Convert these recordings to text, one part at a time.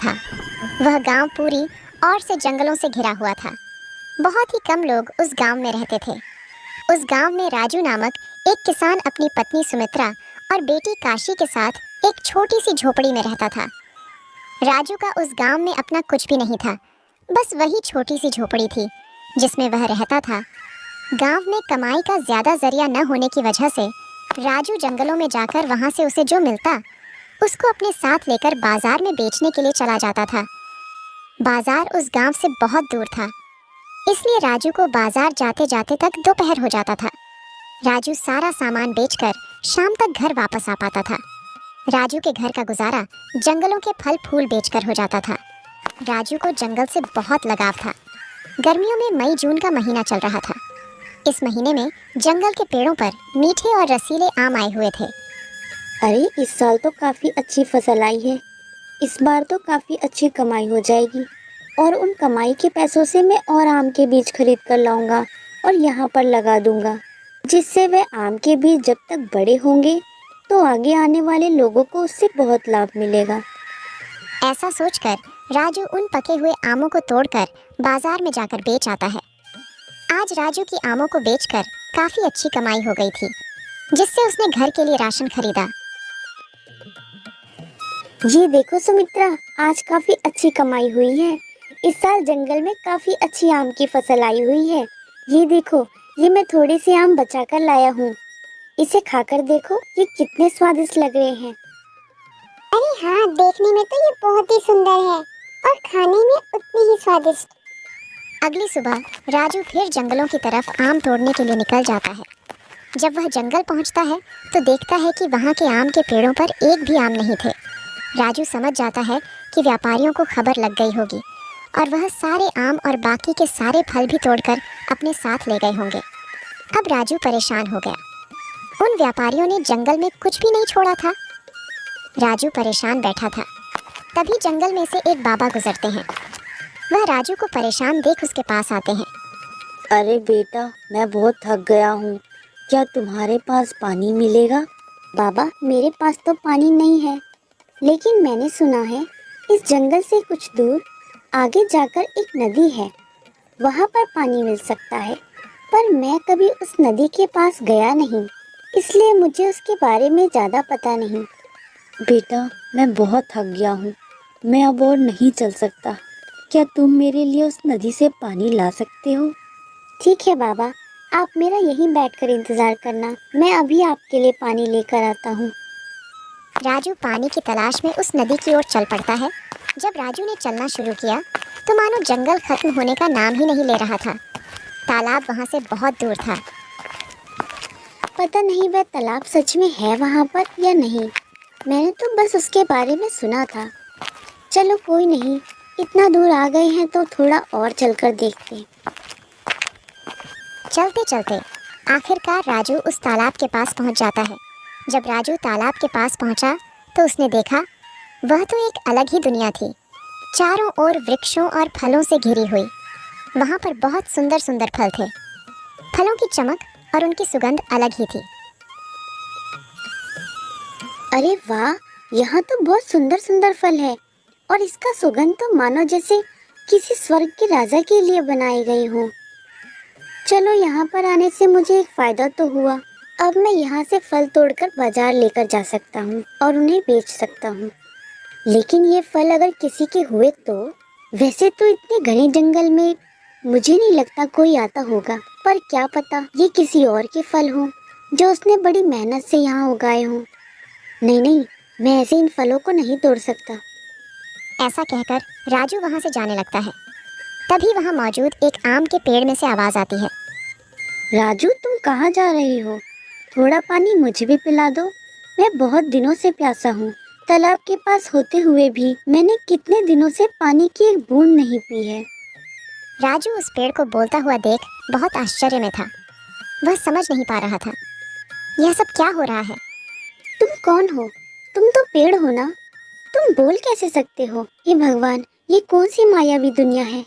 था। वह गांव पूरी ओर से जंगलों से घिरा हुआ था। बहुत ही कम लोग उस गांव में रहते थे। उस गांव में राजू नामक एक किसान अपनी पत्नी सुमित्रा और बेटी काशी के साथ एक छोटी सी झोपड़ी में रहता था। राजू का उस गांव में अपना कुछ भी नहीं था, बस वही छोटी सी झोपड़ी थी जिसमें वह रहता था। गांव में कमाई का ज्यादा जरिया न होने की वजह से राजू जंगलों में जाकर वहां से उसे जो मिलता उसको अपने साथ लेकर बाजार में बेचने के लिए चला जाता था। बाजार उस गांव से बहुत दूर था, इसलिए राजू को बाजार जाते जाते तक दोपहर हो जाता था। राजू सारा सामान बेचकर शाम तक घर वापस आ पाता था। राजू के घर का गुजारा जंगलों के फल फूल बेचकर हो जाता था। राजू को जंगल से बहुत लगाव था। गर्मियों में मई जून का महीना चल रहा था। इस महीने में जंगल के पेड़ों पर मीठे और रसीले आम आए हुए थे। अरे इस साल तो काफ़ी अच्छी फसल आई है। इस बार तो काफ़ी अच्छी कमाई हो जाएगी और उन कमाई के पैसों से मैं और आम के बीज खरीद कर लाऊंगा और यहाँ पर लगा दूंगा, जिससे वे आम के बीज जब तक बड़े होंगे तो आगे आने वाले लोगों को उससे बहुत लाभ मिलेगा। ऐसा सोचकर राजू उन पके हुए आमों को तोड़कर बाजार में जाकर बेच आता है। आज राजू की आमों को बेचकर काफी अच्छी कमाई हो गई थी, जिससे उसने घर के लिए राशन खरीदा। ये देखो सुमित्रा, आज काफ़ी अच्छी कमाई हुई है। इस साल जंगल में काफ़ी अच्छी आम की फसल आई हुई है। ये देखो, ये मैं थोड़े से आम बचा कर लाया हूँ। इसे खाकर देखो, ये कितने स्वादिष्ट लग रहे हैं। अरे हाँ, देखने में तो ये बहुत ही सुंदर है और खाने में उतनी ही स्वादिष्ट। अगली सुबह राजू फिर जंगलों की तरफ आम तोड़ने के लिए निकल जाता है। जब वह जंगल पहुंचता है तो देखता है कि वहां के आम के पेड़ों पर एक भी आम नहीं थे। राजू समझ जाता है कि व्यापारियों को खबर लग गई होगी और वह सारे आम और बाकी के सारे फल भी तोड़कर अपने साथ ले गए होंगे। अब राजू परेशान हो गया। उन व्यापारियों ने जंगल में कुछ भी नहीं छोड़ा था। राजू परेशान बैठा था। तभी जंगल में से एक बाबा गुजरते हैं। वह राजू को परेशान देख उसके पास आते हैं। अरे बेटा, मैं बहुत थक गया हूँ। क्या तुम्हारे पास पानी मिलेगा? बाबा, मेरे पास तो पानी नहीं है, लेकिन मैंने सुना है इस जंगल से कुछ दूर आगे जाकर एक नदी है, वहाँ पर पानी मिल सकता है। पर मैं कभी उस नदी के पास गया नहीं, इसलिए मुझे उसके बारे में ज़्यादा पता नहीं। बेटा, मैं बहुत थक गया हूँ, मैं अब और नहीं चल सकता। क्या तुम मेरे लिए उस नदी से पानी ला सकते हो? ठीक है बाबा, आप मेरा यहीं बैठकर इंतज़ार करना, मैं अभी आपके लिए पानी लेकर आता हूँ। राजू पानी की तलाश में उस नदी की ओर चल पड़ता है। जब राजू ने चलना शुरू किया तो मानो जंगल खत्म होने का नाम ही नहीं ले रहा था। तालाब वहां से बहुत दूर था। पता नहीं वह तालाब सच में है वहाँ पर या नहीं, मैंने तो बस उसके बारे में सुना था। चलो कोई नहीं, इतना दूर आ गए हैं तो थोड़ा और चलकर देखते हैं। चलते चलते आखिरकार राजू उस तालाब के पास पहुंच जाता है। जब राजू तालाब के पास पहुंचा तो उसने देखा वह तो एक अलग ही दुनिया थी। चारों ओर वृक्षों और फलों से घिरी हुई। वहां पर बहुत सुंदर सुंदर फल थे। फलों की चमक और उनकी सुगंध अलग ही थी। अरे वाह, यहाँ तो बहुत सुंदर सुंदर फल है और इसका सुगंध तो मानो जैसे किसी स्वर्ग के राजा के लिए बनाई गई हो। चलो, यहाँ पर आने से मुझे एक फ़ायदा तो हुआ। अब मैं यहाँ से फल तोड़कर बाजार लेकर जा सकता हूँ और उन्हें बेच सकता हूँ। लेकिन ये फल अगर किसी के हुए तो? वैसे तो इतने घने जंगल में मुझे नहीं लगता कोई आता होगा, पर क्या पता ये किसी और के फल हों जो उसने बड़ी मेहनत से यहाँ उगाए हों। नहीं नहीं, मैं ऐसे इन फलों को नहीं तोड़ सकता। ऐसा कहकर राजू वहां से जाने लगता है। तभी वहां मौजूद एक आम के पेड़ में से आवाज आती है। राजू, तुम कहाँ जा रहे हो? थोड़ा पानी मुझे भी पिला दो, मैं बहुत दिनों से प्यासा हूँ। तालाब के पास होते हुए भी मैंने कितने दिनों से पानी की एक बूंद नहीं पी है। राजू उस पेड़ को बोलता हुआ देख बहुत आश्चर्य में था। वह समझ नहीं पा रहा था यह सब क्या हो रहा है। तुम कौन हो? तुम तो पेड़ हो ना, तुम बोल कैसे सकते हो? हे भगवान, ये कौन सी मायावी दुनिया है।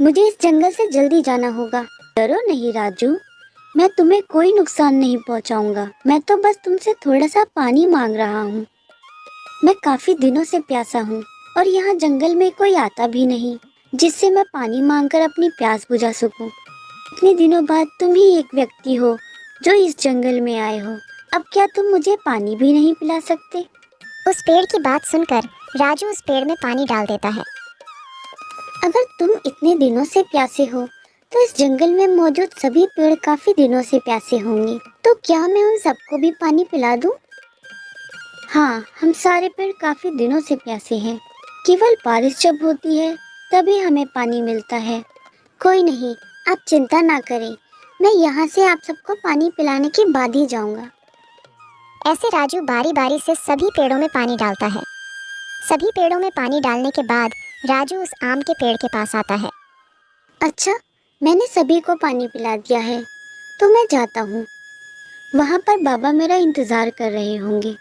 मुझे इस जंगल से जल्दी जाना होगा। डरो नहीं राजू, मैं तुम्हें कोई नुकसान नहीं पहुंचाऊंगा। मैं तो बस तुमसे थोड़ा सा पानी मांग रहा हूँ। मैं काफी दिनों से प्यासा हूँ, और यहाँ जंगल में कोई आता भी नहीं जिससे मैं पानी मांगकर अपनी प्यास बुझा सकूं। इतने दिनों बाद तुम ही एक व्यक्ति हो जो इस जंगल में आए हो। अब क्या तुम मुझे पानी भी नहीं पिला सकते? उस पेड़ की बात सुनकर राजू उस पेड़ में पानी डाल देता है। अगर तुम इतने दिनों से प्यासे हो तो इस जंगल में मौजूद सभी पेड़ काफी दिनों से प्यासे होंगे, तो क्या मैं उन सबको भी पानी पिला दूं? हाँ, हम सारे पेड़ काफी दिनों से प्यासे हैं। केवल बारिश जब होती है तभी हमें पानी मिलता है। कोई नहीं, आप चिंता ना करें, मैं यहाँ से आप सबको पानी पिलाने के बाद ही जाऊँगा। ऐसे राजू बारी बारी से सभी पेड़ों में पानी डालता है। सभी पेड़ों में पानी डालने के बाद राजू उस आम के पेड़ के पास आता है। अच्छा, मैंने सभी को पानी पिला दिया है, तो मैं जाता हूँ। वहाँ पर बाबा मेरा इंतज़ार कर रहे होंगे।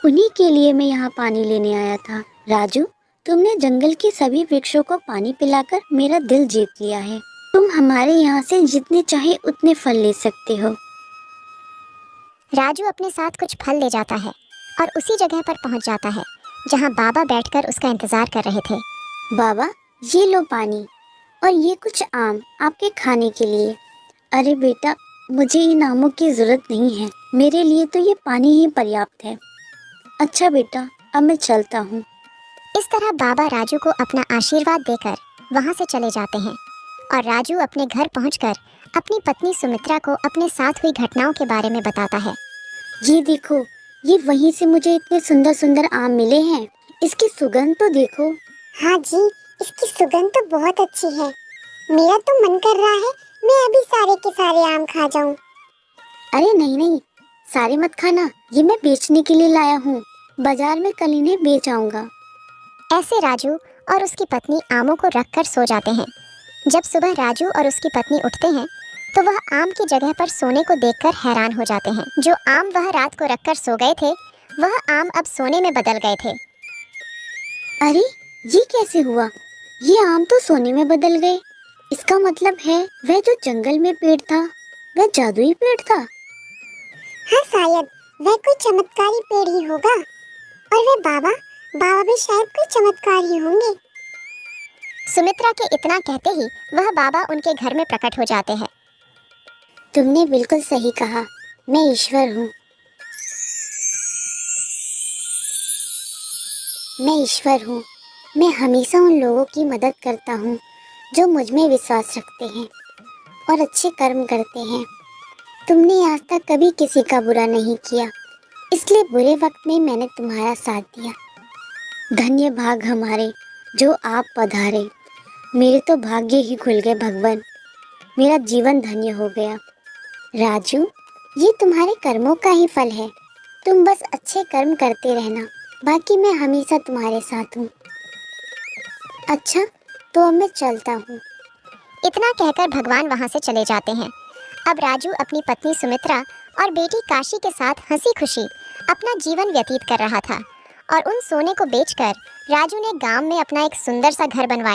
उन्हीं के लिए मैं यहाँ पानी लेने आया था। राजू, तुमने जंगल के सभी वृक्षों को पानी पिलाकर मेरा दिल जीत लिया है। तुम हमारे यहाँ से जितने चाहे उतने फल ले सकते हो। राजू अपने साथ कुछ फल ले जाता है और उसी जगह पर पहुंच जाता है जहां बाबा बैठकर उसका इंतजार कर रहे थे। बाबा, ये लो पानी और ये कुछ आम आपके खाने के लिए। अरे बेटा, मुझे इन आमों की ज़रूरत नहीं है, मेरे लिए तो ये पानी ही पर्याप्त है। अच्छा बेटा, अब मैं चलता हूँ। इस तरह बाबा राजू को अपना आशीर्वाद देकर वहां से चले जाते हैं और राजू अपने घर पहुंचकर अपनी पत्नी सुमित्रा को अपने साथ हुई घटनाओं के बारे में बताता है। ये देखो, ये वहीं से मुझे इतने सुंदर सुंदर आम मिले हैं। इसकी सुगंध तो देखो। हाँ जी, इसकी सुगंध तो बहुत अच्छी है। मेरा तो मन कर रहा है मैं अभी सारे के सारे आम खा जाऊं। अरे नहीं नहीं, सारे मत खाना, ये मैं बेचने के लिए लाया हूँ। बाजार में कल इन्हें बेच आऊँगा। ऐसे राजू और उसकी पत्नी आमों को रखकर सो जाते हैं। जब सुबह राजू और उसकी पत्नी उठते हैं तो वह आम की जगह पर सोने को देखकर हैरान हो जाते हैं। जो आम वह रात को रखकर सो गए थे वह आम अब सोने में बदल गए थे। अरे, ये कैसे हुआ? ये आम तो सोने में बदल गए। इसका मतलब है वह जो जंगल में पेड़ था वह जादुई पेड़ था। हाँ, शायद वह कोई चमत्कारी पेड़ ही होगा। और वह बाबा भी शायद कोई चमत्कार ही होंगे। सुमित्रा के इतना कहते ही वह बाबा उनके घर में प्रकट हो जाते हैं। तुमने बिल्कुल सही कहा, मैं ईश्वर हूँ। मैं ईश्वर हूँ। मैं हमेशा उन लोगों की मदद करता हूँ जो मुझ में विश्वास रखते हैं और अच्छे कर्म करते हैं। तुमने आज तक कभी किसी का बुरा नहीं किया, इसलिए बुरे वक्त में मैंने तुम्हारा साथ दिया। धन्य भाग हमारे जो आप पधारे। मेरे तो भाग्य ही खुल गए भगवान, मेरा जीवन धन्य हो गया। राजू, ये तुम्हारे कर्मों का ही फल है। तुम बस अच्छे कर्म करते रहना, बाकी मैं हमेशा तुम्हारे साथ हूँ। अच्छा, तो अब मैं चलता हूँ। इतना कहकर भगवान वहां से चले जाते हैं। अब राजू अपनी पत्नी सुमित्रा और बेटी काशी के साथ हंसी खुशी अपना जीवन व्यतीत कर रहा था और उन सोने को बेचकर राजू ने गांव में अपना एक सुंदर सा घर बनवाया।